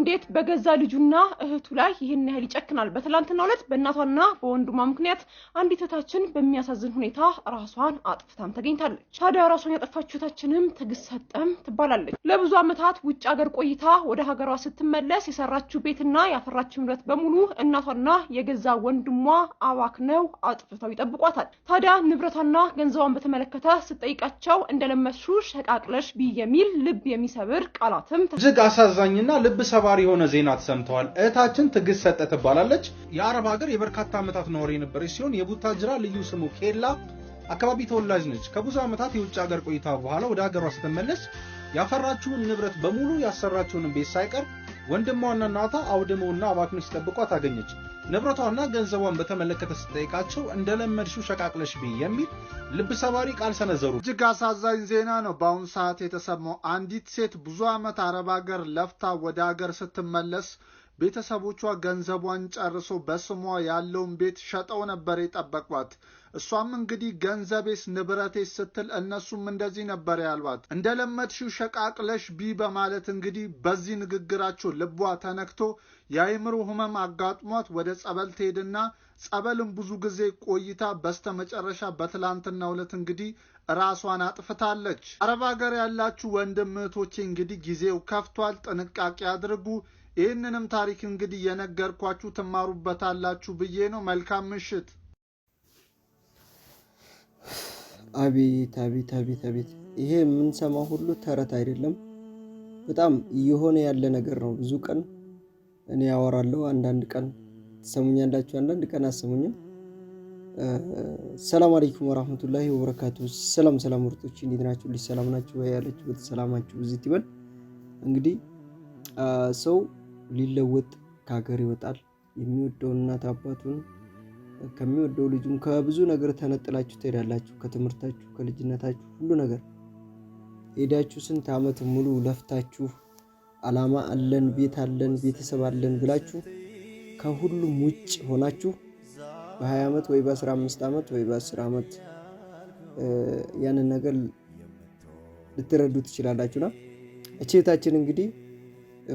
እንዴት በገዛ ልጁና እህቱ ላይ ይሄን ያህል ይጨክናል? በትላንትናው ዕለት በእናቷና በወንድሟ ምክንያት አንዲት እህታችን በሚያሳዝን ሁኔታ ራሷን አጥፍታም ተገኝታለች። ታዲያ ራሷን ያጠፋችው እህታችንም ትዕግስት ሰጠም ትባላለች። ለብዙ ዓመታት ውጭ ሀገር ቆይታ ወደ ሀገሯ ስትመለስ የሰራችው ቤትና ያፈራችው ንብረት በሙሉ እናቷና የገዛ ወንድሟ አባክነው አጥፍተው ይጠብቋታል። ታዲያ ንብረቷና ገንዘቧን በተመለከተ ስትጠይቃቸው እንደለመድሹ ሸቃቅለሽ ቢ የሚል ልብ የሚሰብር ቃላትም እጅግ አሳዛኝና ልብ ሰባሪ የሆነ ዜና ተሰምተዋል። እህታችን ትዕግስት ሰጠ ትባላለች። የአረብ ሀገር የበርካታ ዓመታት ነዋሪ የነበረች ሲሆን የቡታጅራ ልዩ ስሙ ኬላ አካባቢ ተወላጅ ነች። ከብዙ ዓመታት የውጭ ሀገር ቆይታ በኋላ ወደ ሀገሯ ስትመለስ ያፈራችውን ንብረት በሙሉ ያሰራችውን ቤት ሳይቀር ወንድሟና እናቷ አውድመውና አባክነው ሲጠብቋት አገኘች። ንብረቷና ገንዘቧን በተመለከተ ስትጠይቃቸው እንደለመድሽው ሸቃቅለሽ ቢ የሚል ልብ ሰባሪ ቃል ሰነዘሩ። እጅግ አሳዛኝ ዜና ነው በአሁኑ ሰዓት የተሰማው። አንዲት ሴት ብዙ ዓመት አረብ ሀገር ለፍታ ወደ ሀገር ስትመለስ ቤተሰቦቿ ገንዘቧን ጨርሶ በስሟ ያለውን ቤት ሸጠው ነበር የጠበቋት። እሷም እንግዲህ ገንዘቤስ ንብረቴስ ስትል እነሱም እንደዚህ ነበር ያልባት። እንደለመድሽው ሸቃቅለሽ ቢ በማለት እንግዲህ በዚህ ንግግራቸው ልቧ ተነክቶ የአእምሮ ህመም አጋጥሟት ወደ ጸበል ትሄድና ጸበልን ብዙ ጊዜ ቆይታ በስተመጨረሻ በትላንትናው ዕለት እንግዲህ ራሷን አጥፍታለች። አረብ ሀገር ያላችሁ ወንድም እህቶቼ እንግዲህ ጊዜው ከፍቷል፣ ጥንቃቄ አድርጉ። ይህንንም ታሪክ እንግዲህ የነገርኳችሁ ትማሩበታላችሁ ብዬ ነው። መልካም ምሽት። አቤት አቤት አቤት አቤት! ይሄ የምንሰማው ሁሉ ተረት አይደለም፣ በጣም እየሆነ ያለ ነገር ነው። ብዙ ቀን እኔ ያወራለሁ፣ አንዳንድ ቀን ትሰሙኛላችሁ፣ አንዳንድ ቀን አሰሙኝም። ሰላም አለይኩም ወራህመቱላሂ ወበረካቱ። ሰላም ምርጦች፣ እንዴት ናችሁ? ሰላም ናችሁ ወይ? ያላችሁበት ሰላማችሁ ብዙ ይበል። እንግዲህ ሰው ሊለወጥ ከሀገር ይወጣል። የሚወደው እናት አባቱን ከሚወደው ልጁን ከብዙ ነገር ተነጥላችሁ ትሄዳላችሁ። ከትምህርታችሁ፣ ከልጅነታችሁ ሁሉ ነገር ሄዳችሁ ስንት ዓመት ሙሉ ለፍታችሁ አላማ አለን፣ ቤት አለን፣ ቤተሰብ አለን ብላችሁ ከሁሉም ውጭ ሆናችሁ በ20 ዓመት ወይ በ15 ዓመት ወይ በ10 ዓመት ያንን ነገር ልትረዱ ትችላላችሁና እቼታችን እንግዲህ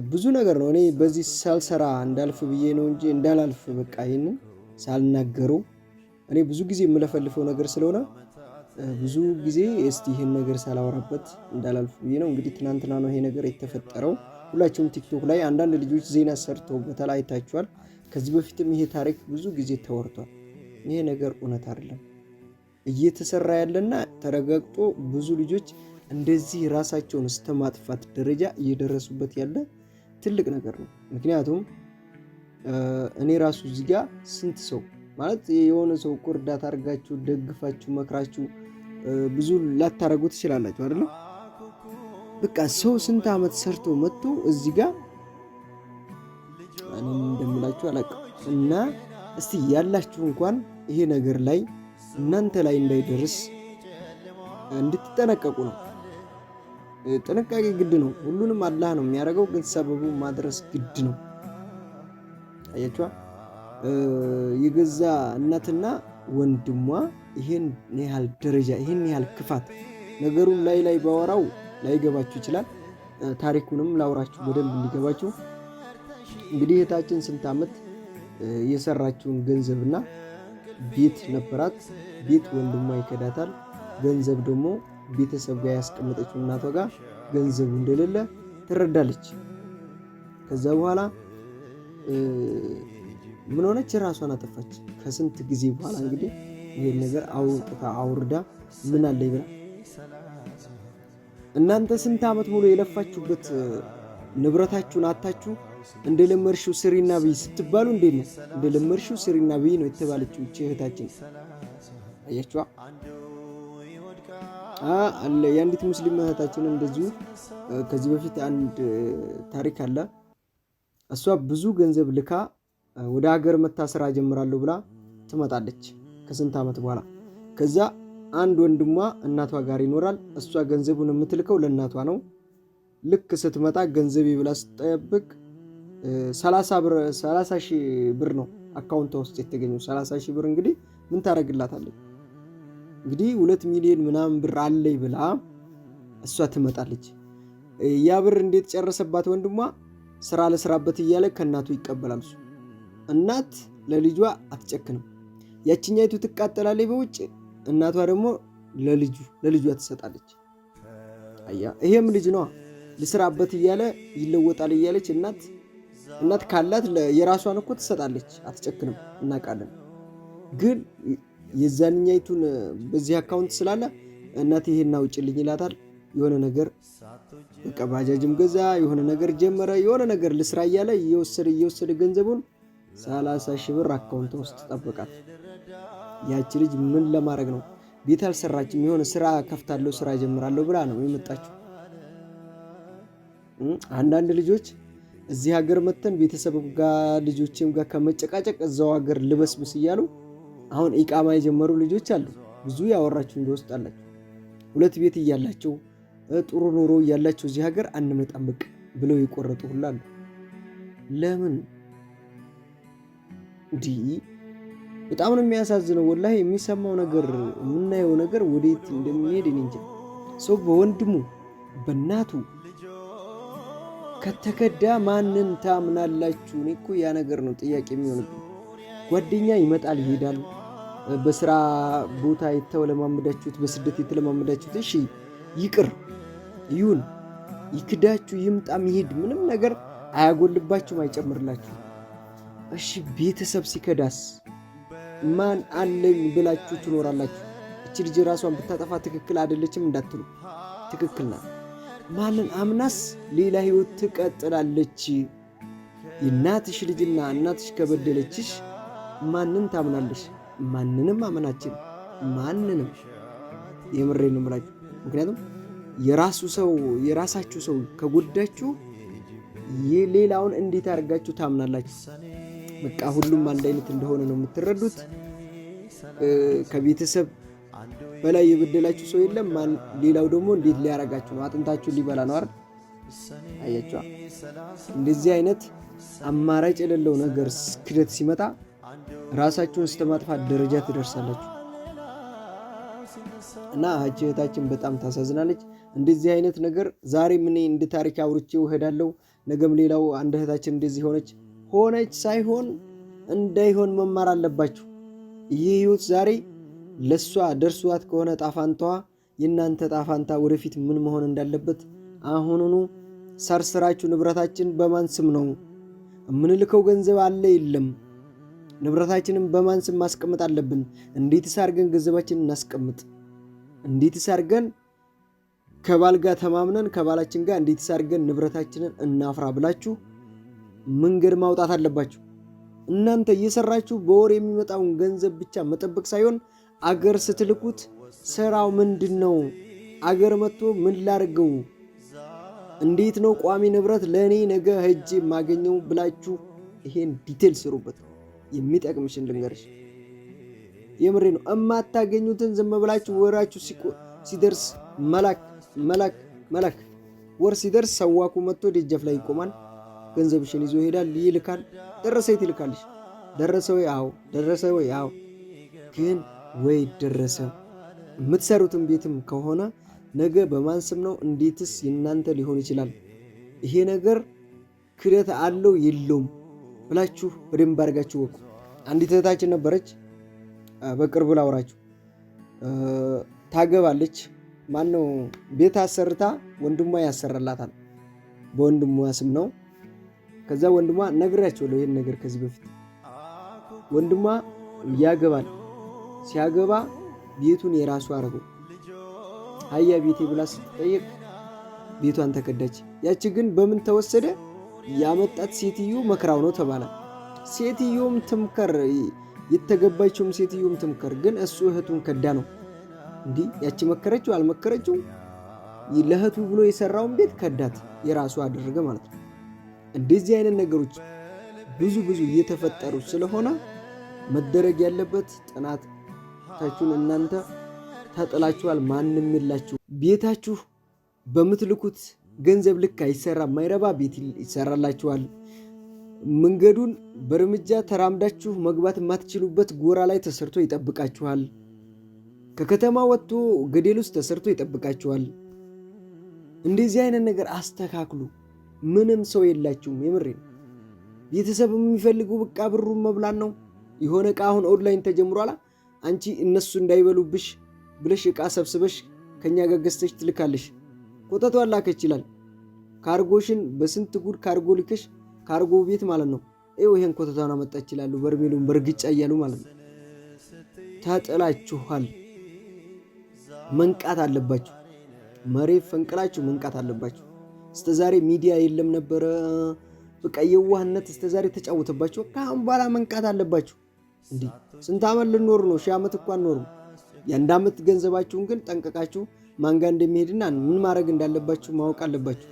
ብዙ ነገር ነው። እኔ በዚህ ሳልሰራ እንዳልፍ ብዬ ነው እንጂ እንዳላልፍ በቃ ይሄንን ሳልናገረው እኔ ብዙ ጊዜ የምለፈልፈው ነገር ስለሆነ ብዙ ጊዜ እስቲ ይሄን ነገር ሳላወራበት እንዳላልፍ ብዬ ነው። እንግዲህ ትናንትና ነው ይሄ ነገር የተፈጠረው። ሁላችሁም ቲክቶክ ላይ አንዳንድ ልጆች ዜና ሰርተውበታል፣ አይታችኋል። ከዚህ በፊትም ይሄ ታሪክ ብዙ ጊዜ ተወርቷል። ይሄ ነገር እውነት አይደለም፣ እየተሰራ ያለና ተረጋግጦ ብዙ ልጆች እንደዚህ ራሳቸውን እስከማጥፋት ደረጃ እየደረሱበት ያለ ትልቅ ነገር ነው። ምክንያቱም እኔ ራሱ እዚህ ጋር ስንት ሰው ማለት የሆነ ሰው እኮ እርዳታ አድርጋችሁ ደግፋችሁ መክራችሁ ብዙ ላታረጉ ትችላላችሁ አይደል? በቃ ሰው ስንት ዓመት ሰርቶ መጥቶ እዚህ ጋር እኔ እንደምላችሁ አላውቅም። እና እስቲ ያላችሁ እንኳን ይሄ ነገር ላይ እናንተ ላይ እንዳይደርስ እንድትጠነቀቁ ነው። ጥንቃቄ ግድ ነው። ሁሉንም አላህ ነው የሚያደርገው፣ ግን ሰበቡ ማድረስ ግድ ነው። አያችኋ? የገዛ እናትና ወንድሟ ይሄን ያህል ደረጃ ይሄን ያህል ክፋት ነገሩን ላይ ባወራው ላይገባችሁ ይችላል። ታሪኩንም ላውራችሁ በደንብ እንዲገባችሁ። እንግዲህ እህታችን ስንት ዓመት የሰራችውን ገንዘብና ቤት ነበራት። ቤት ወንድሟ ይከዳታል። ገንዘብ ደግሞ ቤተሰብ ጋር ያስቀመጠችው እናቷ ጋር ገንዘቡ እንደሌለ ትረዳለች። ከዛ በኋላ ምን ሆነች? ራሷን አጠፋች። ከስንት ጊዜ በኋላ እንግዲህ ይሄን ነገር አውርዳ ምን አለ ይብላ። እናንተ ስንት ዓመት ሙሉ የለፋችሁበት ንብረታችሁን አታችሁ እንደለመርሽው ስሪና ብይ ስትባሉ እንዴት ነው? እንደለመርሽው ስሪና ብይ ነው የተባለችው እህታችን። አያችኋ? አለ የአንዲት ሙስሊም እህታችን እንደዚሁ ከዚህ በፊት አንድ ታሪክ አለ። እሷ ብዙ ገንዘብ ልካ ወደ ሀገር መታሰራ ጀምራለሁ ብላ ትመጣለች ከስንት ዓመት በኋላ። ከዛ አንድ ወንድሟ እናቷ ጋር ይኖራል። እሷ ገንዘቡን የምትልከው ለእናቷ ነው። ልክ ስትመጣ ገንዘብ ብላ ስትጠብቅ 30 ሺህ ብር ነው አካውንቷ ውስጥ የተገኘው። 30 ሺህ ብር እንግዲህ ምን ታደርግላታለች? እንግዲህ 2 ሚሊዮን ምናምን ብር አለኝ ብላ እሷ ትመጣለች። ያ ብር እንዴት ጨረሰባት? ወንድሟ ስራ ለስራበት እያለ ከእናቱ ይቀበላል። እናት ለልጇ አትጨክንም። ያችኛይቱ ትቃጠላለች በውጭ፣ እናቷ ደግሞ ለልጇ ትሰጣለች። ይሄም ልጅ ነው ልስራበት እያለ ይለወጣል እያለች እናት ካላት የራሷን እኮ ትሰጣለች፣ አትጨክንም፣ እናውቃለን። ግን የዛንኛይቱን በዚህ አካውንት ስላለ እናት ይሄን አውጭልኝ ይላታል። የሆነ ነገር በቃ ባጃጅም ገዛ፣ የሆነ ነገር ጀመረ፣ የሆነ ነገር ልስራ እያለ እየወሰደ ገንዘቡን 30 ሺህ ብር አካውንት ውስጥ ጠበቃት። ያቺ ልጅ ምን ለማድረግ ነው? ቤት አልሰራችም። የሆነ ስራ ከፍታለሁ፣ ስራ ጀምራለሁ ብላ ነው የመጣችው። አንዳንድ ልጆች እዚህ ሀገር መተን ቤተሰብ ጋር ልጆችም ጋር ከመጨቃጨቅ እዛው ሀገር ልበስብስ እያሉ አሁን ኢቃማ የጀመሩ ልጆች አሉ። ብዙ ያወራችሁ እንደውስጥ አላችሁ። 2 ቤት እያላቸው ጥሩ ኑሮ እያላቸው እዚህ ሀገር አንመጣም በቃ ብለው የቆረጡ ሁሉ አሉ። ለምን እንዲህ? በጣም ነው የሚያሳዝነው። ወላሂ የሚሰማው ነገር የምናየው ነገር ወዴት እንደሚሄድ እኔ እንጃ። ሰው በወንድሙ በእናቱ ከተከዳ ማንን ታምናላችሁ? እኔ እኮ ያ ነገር ነው ጥያቄ የሚሆንብኝ። ጓደኛ ይመጣል ይሄዳል። በስራ ቦታ የተለማመዳችሁት፣ በስደት የተለማመዳችሁት እሺ ይቅር ይሁን፣ ይክዳችሁ ይምጣም ይሄድ፣ ምንም ነገር አያጎልባችሁም፣ አይጨምርላችሁ። እሺ ቤተሰብ ሲከዳስ ማን አለኝ ብላችሁ ትኖራላችሁ? እቺ ልጅ ራሷን ብታጠፋ ትክክል አይደለችም እንዳትሉ፣ ትክክል ናት። ማንን አምናስ ሌላ ህይወት ትቀጥላለች? የእናትሽ ልጅና እናትሽ ከበደለችሽ ማንን ታምናለሽ? ማንንም አመናችን፣ ማንንም። የምሬን ነው የምላችሁ። ምክንያቱም የራሳችሁ ሰው ከጎዳችሁ ሌላውን እንዴት አድርጋችሁ ታምናላችሁ? በቃ ሁሉም አንድ አይነት እንደሆነ ነው የምትረዱት። ከቤተሰብ በላይ የበደላችሁ ሰው የለም። ሌላው ደግሞ እንዴት ሊያረጋችሁ ነው? አጥንታችሁ ሊበላ ነው አይደል? አያችሁ፣ እንደዚህ አይነት አማራጭ የሌለው ነገር ክደት ሲመጣ ራሳችሁን እስከማጥፋት ደረጃ ትደርሳላችሁ። እና እህታችን በጣም ታሳዝናለች። እንደዚህ አይነት ነገር ዛሬም እኔ እንደ ታሪክ አውርቼው እሄዳለሁ። ነገም ሌላው አንድ እህታችን እንደዚህ ሆነች ሳይሆን እንዳይሆን መማር አለባችሁ። ይህ ህይወት ዛሬ ለሷ ደርሷት ከሆነ ጣፋንታዋ የእናንተ ጣፋንታ ወደፊት ምን መሆን እንዳለበት አሁኑኑ ሰርስራችሁ። ንብረታችን በማን ስም ነው? የምንልከው ገንዘብ አለ የለም? ንብረታችንን በማን ስም ማስቀመጥ አለብን? እንዴትስ አድርገን ገንዘባችንን እናስቀምጥ? እንዴትስ አድርገን ከባል ጋር ተማምነን ከባላችን ጋር እንዴትስ አድርገን ንብረታችንን እናፍራ ብላችሁ መንገድ ማውጣት አለባችሁ። እናንተ እየሰራችሁ በወር የሚመጣውን ገንዘብ ብቻ መጠበቅ ሳይሆን አገር ስትልኩት ስራው ምንድነው? አገር መጥቶ ምን ላርገው? እንዴት ነው ቋሚ ንብረት ለኔ ነገ ሄጄ ማገኘው ብላችሁ ይሄን ዲቴል ስሩበት። የሚጠቅምሽን ልንገርሽ፣ የምሬ ነው። እማታገኙትን ዝም ብላችሁ ወራችሁ ሲደርስ መላክ ወር ሲደርስ ሰዋኩ መጥቶ ደጃፍ ላይ ይቆማል። ገንዘብሽን ይዞ ይሄዳል፣ ይልካል። ደረሰ ይልካልሽ። ደረሰ ወይ? አዎ ደረሰ ወይ? አዎ። ግን ወይ ደረሰ የምትሰሩትን ቤትም ከሆነ ነገ በማን ስም ነው? እንዴትስ የእናንተ ሊሆን ይችላል? ይሄ ነገር ክደት አለው የለውም ብላችሁ በደንብ አድርጋችሁ ወቁ። አንዲት እህታችን ነበረች፣ በቅርቡ ላውራችሁ። ታገባለች። ማነው ቤት አሰርታ ወንድሟ ያሰራላታል። በወንድሟ ስም ነው። ከዛ ወንድሟ ነግሬያቸዋለሁ ይሄን ነገር ከዚህ በፊት። ወንድሟ ያገባል። ሲያገባ ቤቱን የራሱ አረገው። አያ ቤቴ ብላ ስትጠይቅ ቤቷን ተከዳች። ያቺ ግን በምን ተወሰደ? ያመጣት ሴትዮ መክራው ነው ተባለ። ሴትዮም ትምከር፣ የተገባችውም ሴትዮም ትምከር። ግን እሱ እህቱን ከዳ ነው። እንዲህ ያቺ መከረችው አልመከረችው፣ ለእህቱ ብሎ የሰራውን ቤት ከዳት፣ የራሱ አደረገ ማለት ነው። እንደዚህ አይነት ነገሮች ብዙ እየተፈጠሩ ስለሆነ መደረግ ያለበት ጥናታችሁን። እናንተ ተጥላችኋል፣ ማንም የላችሁ። ቤታችሁ በምትልኩት ገንዘብ ልክ አይሰራ፣ ማይረባ ቤት ይሰራላችኋል። መንገዱን በእርምጃ ተራምዳችሁ መግባት የማትችሉበት ጎራ ላይ ተሰርቶ ይጠብቃችኋል። ከከተማ ወጥቶ ገደል ውስጥ ተሰርቶ ይጠብቃችኋል። እንደዚህ አይነት ነገር አስተካክሉ። ምንም ሰው የላችሁም። የምሬ ነው። ቤተሰብ የሚፈልጉ በቃ ብሩን መብላን ነው። የሆነ እቃ አሁን ኦንላይን ተጀምሯል። አንቺ እነሱ እንዳይበሉብሽ ብለሽ እቃ ሰብስበሽ ከኛ ጋር ገዝተሽ ትልካለሽ። ኮተቷ ላከች ይችላል። ካርጎሽን በስንት ጉድ ካርጎ ልከሽ ካርጎ ቤት ማለት ነው። ይሄን ኮተቷን አመጣ ይችላሉ። በርሜሉን በርግጫ እያሉ ማለት ነው። ተጥላችኋል። መንቃት አለባችሁ። መሬት ፈንቅላችሁ መንቃት አለባችሁ። እስከዛሬ ሚዲያ የለም ነበረ። በቃ የዋህነት እስከዛሬ ተጫወተባችሁ። ከአሁን በኋላ መንቃት አለባችሁ። እንዴ ስንት ዓመት ልኖር ነው? 1000 ዓመት እንኳን ኖሩ። የአንድ ዓመት ገንዘባችሁን ግን ጠንቀቃችሁ ማንጋ እንደሚሄድና ምን ማድረግ እንዳለባችሁ ማወቅ አለባችሁ።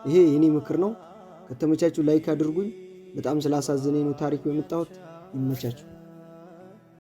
ይሄ የኔ ምክር ነው። ከተመቻችሁ ላይክ አድርጉኝ። በጣም ስላሳዘነኝ ነው ታሪኩ የመጣሁት። ይመቻችሁ።